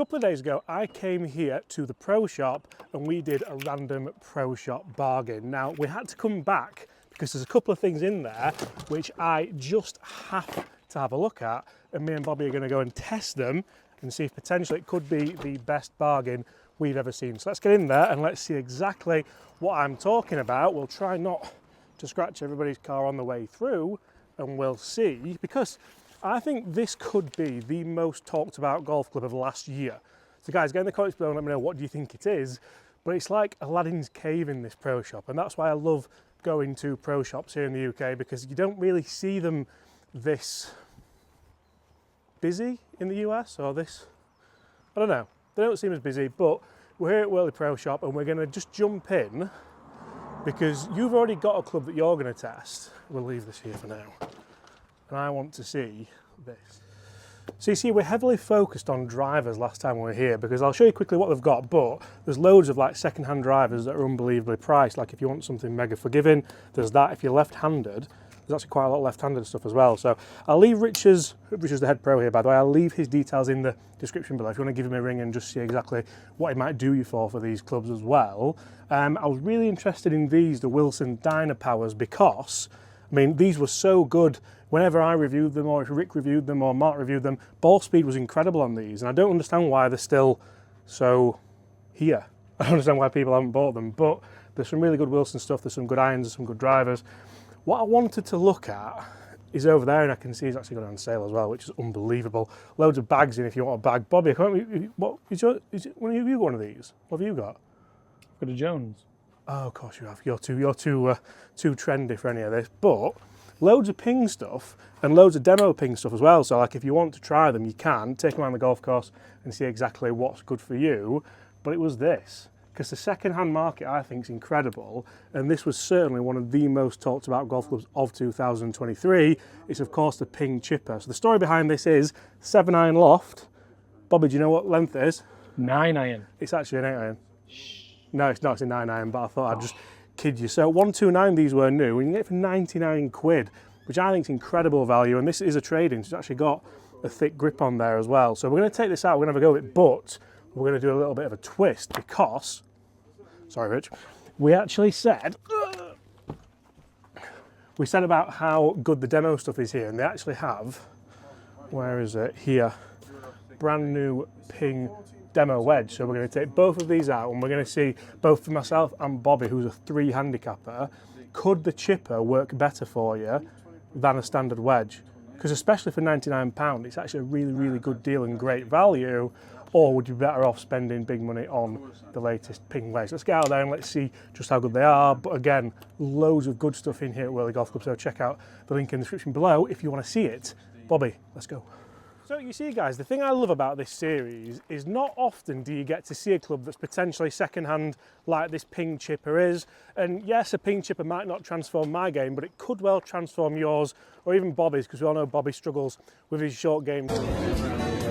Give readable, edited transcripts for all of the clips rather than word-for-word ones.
A couple of days ago, I came here to the pro shop and we did a random pro shop bargain. Now, we had to come back because there's a couple of things in there which I just have to have a look at, and me and Bobby are going to go and test them and see if potentially it could be the best bargain we've ever seen. So let's get in there and let's see exactly what I'm talking about. We'll try not to scratch everybody's car on the way through, and we'll see, because I think this could be the most talked about golf club of last year. So guys, get in the comments below and let me know, what do you think it is? But it's like Aladdin's cave in this pro shop, and that's why I love going to pro shops here in the UK, because you don't really see them this busy in the US, or this, I don't know, they don't seem as busy. But we're here at Worley Pro Shop and we're going to just jump in because you've already got a club that you're going to test. We'll leave this here for now. And I want to see this. So you see, we're heavily focused on drivers last time we were here, because I'll show you quickly what they've got, but there's loads of like second-hand drivers that are unbelievably priced. Like if you want something mega forgiving, there's that. If you're left-handed, there's actually quite a lot of left-handed stuff as well. So I'll leave Rich's the head pro here, by the way, I'll leave his details in the description below if you want to give him a ring and just see exactly what he might do you for these clubs as well. I was really interested in these, the Wilson Dynapowers, because I mean, these were so good. Whenever I reviewed them, or if Rick reviewed them, or Mark reviewed them, ball speed was incredible on these, and I don't understand why they're still so here. I don't understand why people haven't bought them, but there's some really good Wilson stuff, there's some good irons, there's some good drivers. What I wanted to look at is over there, and I can see it's actually got on sale as well, which is unbelievable. Loads of bags in if you want a bag. Bobby, what is one of you one of these? What have you got? Got a Jones. Oh, of course you have. You're too trendy for any of this. But loads of ping stuff and loads of demo ping stuff as well. So like if you want to try them, you can take them around the golf course and see exactly what's good for you. But it was this, because the second-hand market I think is incredible, and this was certainly one of the most talked about golf clubs of 2023. It's of course the Ping Chipper. So the story behind this is 7-iron loft. Bobby, do you know what length it is? 9-iron. It's actually an 8-iron. No, it's not, it's a 9-iron, but I thought I'd just kid you. So 129 these were new, and you can get it for 99 quid, which I think is incredible value, and this is a trade-in, so it's actually got a thick grip on there as well. So we're going to take this out, we're going to have a go with it, but we're going to do a little bit of a twist, because, sorry Rich, we actually said, about how good the demo stuff is here, and they actually have, where is it, here, brand new Ping demo wedge. So we're going to take both of these out, and we're going to see, both for myself and Bobby, who's a 3 handicapper, could the chipper work better for you than a standard wedge? Because especially for £99, it's actually a really, really good deal and great value. Or would you be better off spending big money on the latest Ping wedge? Let's get out there and let's see just how good they are. But again, loads of good stuff in here at Worley Golf Club, so check out the link in the description below if you want to see it. Bobby, let's go. So you see guys, the thing I love about this series is not often do you get to see a club that's potentially second-hand like this Ping Chipper is. And yes, a Ping Chipper might not transform my game, but it could well transform yours, or even Bobby's, because we all know Bobby struggles with his short game.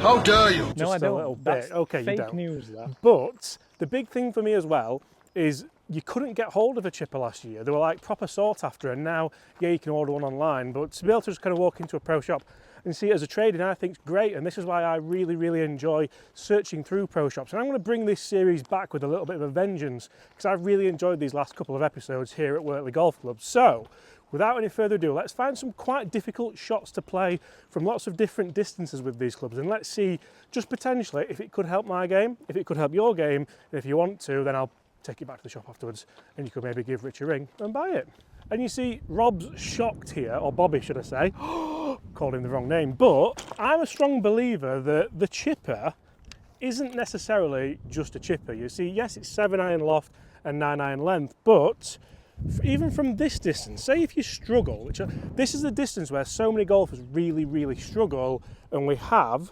How dare you? Just no, I don't. A little That's bit. Okay, fake you don't. news, that. But the big thing for me as well is you couldn't get hold of a chipper last year. They were like proper sought after, and now, yeah, you can order one online, but to be able to just kind of walk into a pro shop and see it as a trade-in, I think is great, and this is why I really, really enjoy searching through pro shops. And I'm going to bring this series back with a little bit of a vengeance, because I've really enjoyed these last couple of episodes here at Worley Golf Club. So, without any further ado, let's find some quite difficult shots to play from lots of different distances with these clubs, and let's see just potentially if it could help my game, if it could help your game, and if you want to, then I'll take it back to the shop afterwards and you could maybe give Rich a ring and buy it. And you see, Rob's shocked here, or Bobby should I say, called him the wrong name, but I'm a strong believer that the chipper isn't necessarily just a chipper. You see, yes, it's 7-iron loft and 9-iron length, but even from this distance, say if you struggle, this is the distance where so many golfers really, really struggle, and we have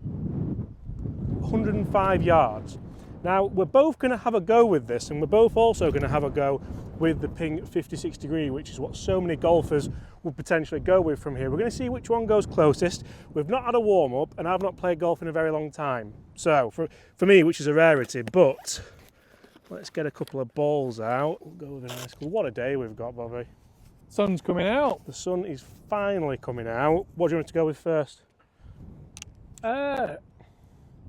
105 yards. Now, we're both going to have a go with this, and we're both also going to have a go with the Ping 56 degree, which is what so many golfers would potentially go with from here. We're going to see which one goes closest. We've not had a warm-up, and I've not played golf in a very long time. So, for me, which is a rarity, but let's get a couple of balls out. We'll go with a nice colour. What a day we've got, Bobby. Sun's coming out. The sun is finally coming out. What do you want to go with first?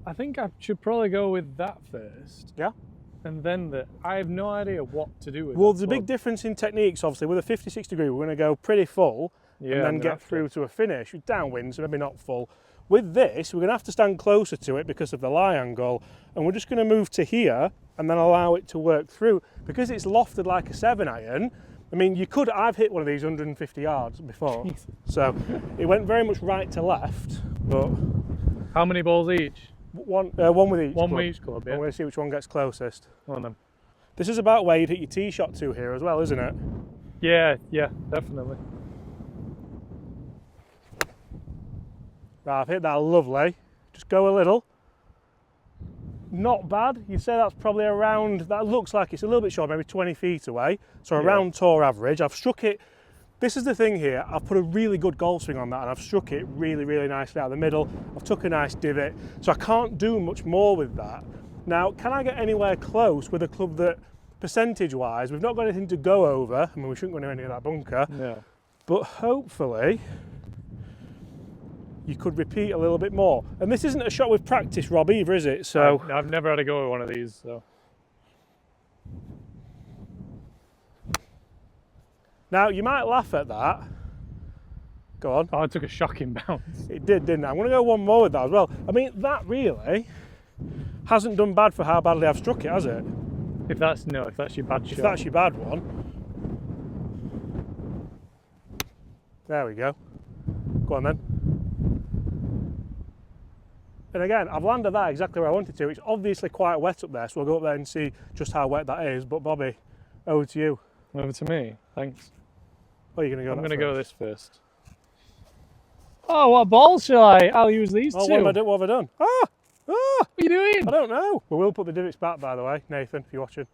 I think I should probably go with that first. Yeah. And then I have no idea what to do with Well, that there's a big club. difference in techniques, obviously. With a 56 degree, we're going to go pretty full Yeah, and I'm then gonna get have to. through to a finish with downwind, so maybe not full. With this, we're going to have to stand closer to it because of the lie angle, and we're just going to move to here and then allow it to work through. Because it's lofted like a 7-iron, I mean, I've hit one of these 150 yards before, so it went very much right to left, but How many balls each? one with each One club. with each club, And yeah. we're going to see which one gets closest. Come on then. This is about where you'd hit your tee shot to here as well, isn't it? Yeah, definitely. Right, I've hit that lovely. Just go a little. Not bad. You'd say that's probably around, that looks like it's a little bit short, maybe 20 feet away. So around tour average. I've struck it, this is the thing here, I've put a really good golf swing on that and I've struck it really, really nicely out of the middle. I've took a nice divot, so I can't do much more with that. Now, can I get anywhere close with a club that, percentage-wise, we've not got anything to go over. I mean, we shouldn't go near any of that bunker, Yeah. but hopefully you could repeat a little bit more. And this isn't a shot with practice, Rob, either, is it? So I've never had a go with one of these, so. now you might laugh at that. Go on. Oh, I took a shocking bounce. It did, didn't it? I'm going to go one more with that as well. I mean, that really hasn't done bad for how badly I've struck it, has it? If that's your bad If shot. that's your bad one. There we go. Go on then. And again, I've landed that exactly where I wanted to. It's obviously quite wet up there, so we'll go up there and see just how wet that is. But Bobby, over to you. Over to me, thanks. Oh, you're going to go I'm that going to go first? this first. Oh, what balls shall I? I'll use these Oh, two. what have I done? Ah! Ah! What are you doing? I don't know. We will put the divots back, by the way, Nathan, if you're watching.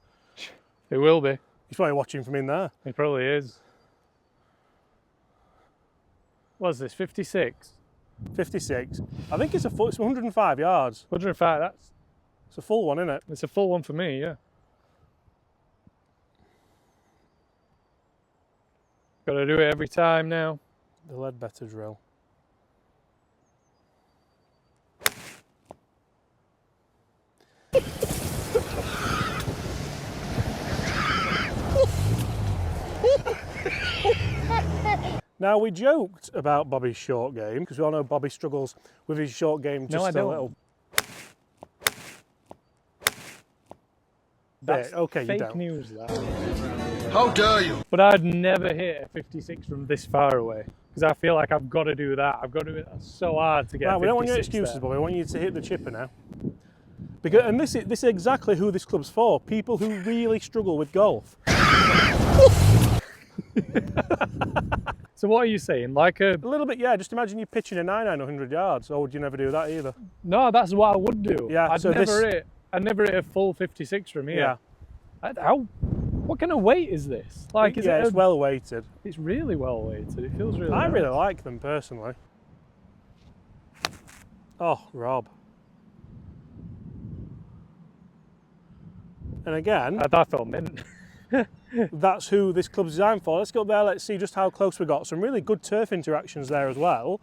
It will be. He's probably watching from in there. It probably is. What's this, 56? 56. I think it's 105 yards. 105, It's a full one, isn't it? it's a full one for me, yeah. Got to do it every time now. The Leadbetter drill. Now, we joked about Bobby's short game because we all know Bobby struggles with his short game just No, I a don't. little That's bit. Okay, you fake don't. news, that. How dare you? But I'd never hit a 56 from this far away because I feel like I've got to do that. I've got to do it so hard to get. Right, a we don't want your 56 excuses, there. Bobby. We want you to hit the chipper now. Because, and this is exactly who this club's for. People who really struggle with golf. So what are you saying? Like a A little bit, yeah. Just imagine you pitching a 9-iron 100 yards. Or would you never do that either? no, that's what I would do. Yeah, I'd so never hit a full 56 from here. Yeah. What kind of weight is this? Like, is yeah, it? it's well weighted. It's really well weighted. It feels really. I nice. really like them personally. Oh, Rob. And again, That felt mint. that's who this club's designed for. Let's go up there, let's see just how close we got. Some really good turf interactions there as well.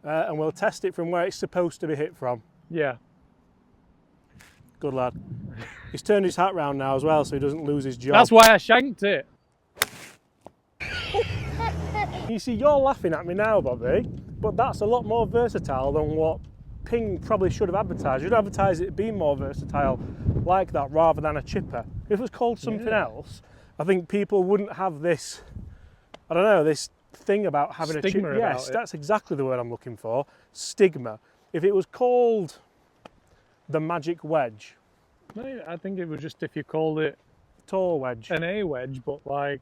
And we'll test it from where it's supposed to be hit from. Yeah. Good lad. He's turned his hat round now as well so he doesn't lose his job. That's why I shanked it. You see, you're laughing at me now, Bobby, but that's a lot more versatile than what Ping probably should have advertised. You'd advertise it being more versatile like that rather than a chipper. If it was called something else, I think people wouldn't have this, I don't know, this thing about having a Stigma chipper. about Yes, it. that's exactly the word I'm looking for. Stigma. If it was called the magic wedge, No, I think it was just if you called it tall wedge. an A wedge, but like,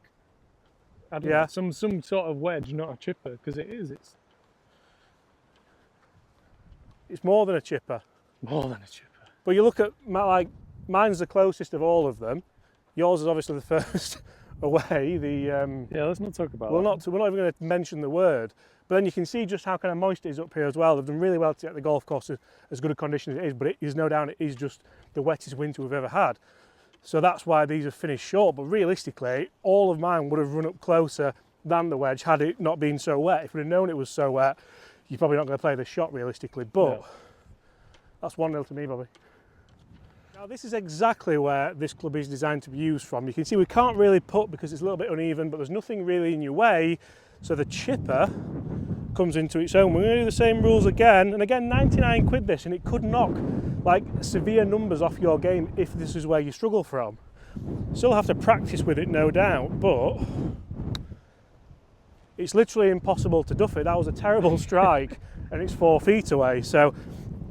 I don't Yeah. know, some sort of wedge, not a chipper, because it is. It's It's more than a chipper. more than a chipper. But you look at mine's the closest of all of them. Yours is obviously the first away. Yeah, let's not talk about we're that. not even going to mention the word. But then you can see just how kind of moist it is up here as well. They've done really well to get the golf course as good a condition as it is. But it is no doubt it is just the wettest winter we've ever had. So that's why these have finished short. But realistically, all of mine would have run up closer than the wedge had it not been so wet. If we'd have known it was so wet, you're probably not going to play the shot realistically. But No. That's 1-0 to me, Bobby. Now this is exactly where this club is designed to be used from. You can see we can't really putt because it's a little bit uneven, but there's nothing really in your way. So the chipper comes into its own. We're going to do the same rules again, and again 99 quid this, and it could knock like severe numbers off your game if this is where you struggle from. Still have to practice with it, no doubt, but it's literally impossible to duff it. That was a terrible strike and it's 4 feet away. So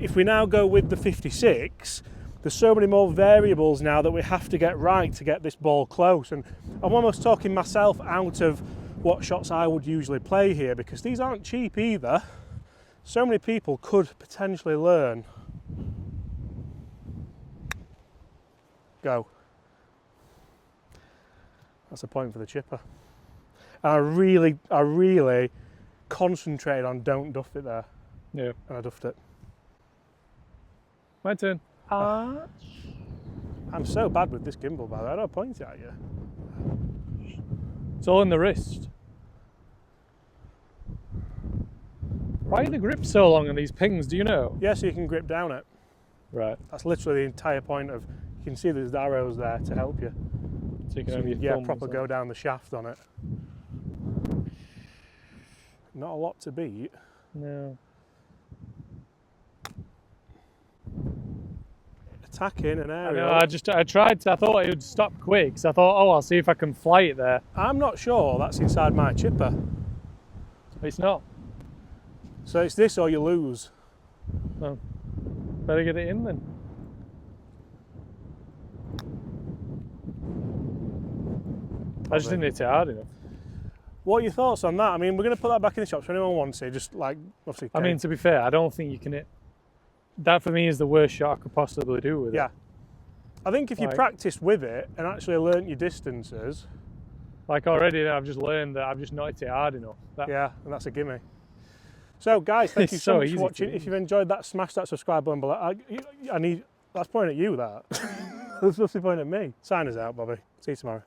if we now go with the 56, there's so many more variables now that we have to get right to get this ball close. And I'm almost talking myself out of what shots I would usually play here, because these aren't cheap either. So many people could potentially learn. Go. That's a point for the chipper. And I really concentrated on don't duff it there. Yeah. And I duffed it. My turn. I'm so bad with this gimbal, by the way. I don't point it at you. It's all in the wrist. Why are the grips so long on these pings, do you know? Yeah, so you can grip down it. Right. That's literally the entire point of, you can see there's arrows there to help you. So you can So have you your thumbs proper on. go down the shaft on it. Not a lot to beat. No. Attacking an I area. know, I tried to, I thought it would stop quick, so I thought, oh, I'll see if I can fly it there. I'm not sure that's inside my chipper. But it's not. So it's this or you lose. Oh. Better get it in then. I just didn't hit it hard enough. What are your thoughts on that? I mean, we're going to put that back in the shop so anyone wants it. Just like, obviously. I mean, to be fair, I don't think you can hit. That for me is the worst shot I could possibly do with yeah. it. I think if you Like- practiced with it and actually learnt your distances, Like already, I've just learned that I've just not hit it hard enough. That, yeah, and that's a gimme. So, guys, thank you It's so so much easy for to watching. do. If you've enjoyed that, smash that subscribe button below. I need. That's pointing at you. That. That's mostly pointing at me. Sign us out, Bobby. See you tomorrow.